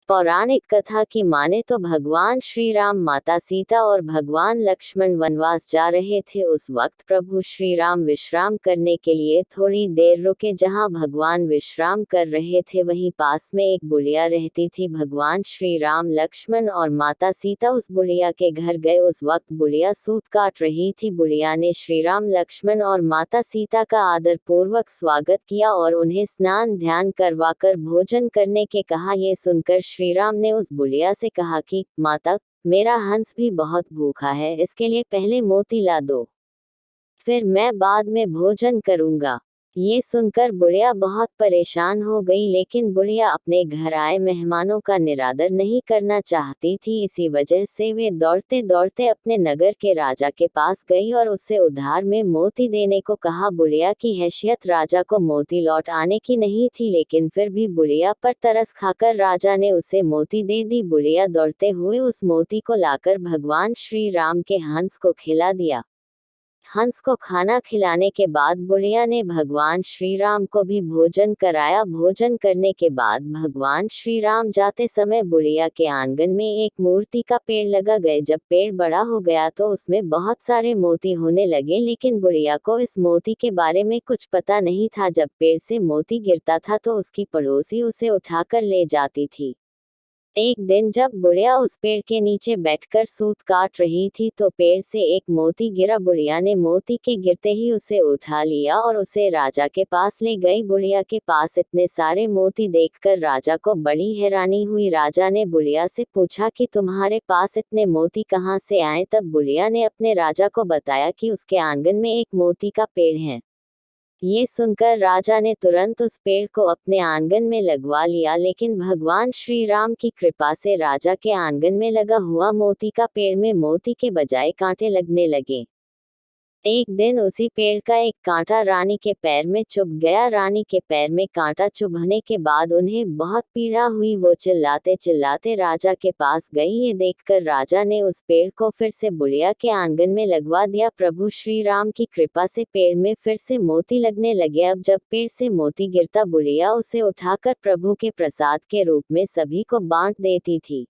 पौराणिक कथा की माने तो भगवान श्री राम, माता सीता और भगवान लक्ष्मण वनवास जा रहे थे। उस वक्त प्रभु श्री राम विश्राम करने के लिए थोड़ी देर रुके। जहां भगवान विश्राम कर रहे थे वहीं पास में एक बुढ़िया रहती थी। भगवान श्री राम, लक्ष्मण और माता सीता उस बुढ़िया के घर गए। उस वक्त बुढ़िया सूत काट रही थी। बुढ़िया ने श्री राम, लक्ष्मण और माता सीता का आदर पूर्वक स्वागत किया और उन्हें स्नान ध्यान करवाकर भोजन करने के कहा। ये सुनकर श्री राम ने उस बुढ़िया से कहा कि माता, मेरा हंस भी बहुत भूखा है, इसके लिए पहले मोती ला दो, फिर मैं बाद में भोजन करूंगा। ये सुनकर बुढ़िया बहुत परेशान हो गई, लेकिन बुढ़िया अपने घर आए मेहमानों का निरादर नहीं करना चाहती थी। इसी वजह से वे दौड़ते दौड़ते अपने नगर के राजा के पास गई और उससे उधार में मोती देने को कहा। बुढ़िया की हैसियत राजा को मोती लौट आने की नहीं थी, लेकिन फिर भी बुढ़िया पर तरस खाकर राजा ने उसे मोती दे दी। बुढ़िया दौड़ते हुए उस मोती को लाकर भगवान श्री राम के हंस को खिला दिया। हंस को खाना खिलाने के बाद बुढ़िया ने भगवान श्री राम को भी भोजन कराया। भोजन करने के बाद भगवान श्री राम जाते समय बुढ़िया के आंगन में एक मूर्ति का पेड़ लगा गए। जब पेड़ बड़ा हो गया तो उसमें बहुत सारे मोती होने लगे, लेकिन बुढ़िया को इस मोती के बारे में कुछ पता नहीं था। जब पेड़ से मोती गिरता था तो उसकी पड़ोसी उसे उठाकर ले जाती थी। एक दिन जब बुढ़िया उस पेड़ के नीचे बैठकर सूत काट रही थी तो पेड़ से एक मोती गिरा। बुढ़िया ने मोती के गिरते ही उसे उठा लिया और उसे राजा के पास ले गई। बुढ़िया के पास इतने सारे मोती देखकर राजा को बड़ी हैरानी हुई। राजा ने बुढ़िया से पूछा कि तुम्हारे पास इतने मोती कहाँ से आए। तब बुढ़िया ने अपने राजा को बताया कि उसके आंगन में एक मोती का पेड़ है। ये सुनकर राजा ने तुरंत उस पेड़ को अपने आंगन में लगवा लिया, लेकिन भगवान श्री राम की कृपा से राजा के आंगन में लगा हुआ मोती का पेड़ में मोती के बजाय कांटे लगने लगे। एक दिन उसी पेड़ का एक कांटा रानी के पैर में चुभ गया। रानी के पैर में कांटा चुभने के बाद उन्हें बहुत पीड़ा हुई। वो चिल्लाते चिल्लाते राजा के पास गई। ये देखकर राजा ने उस पेड़ को फिर से बुढ़िया के आंगन में लगवा दिया। प्रभु श्री राम की कृपा से पेड़ में फिर से मोती लगने लगे। अब जब पेड़ से मोती गिरता बुढ़िया उसे उठाकर प्रभु के प्रसाद के रूप में सभी को बांट देती थी।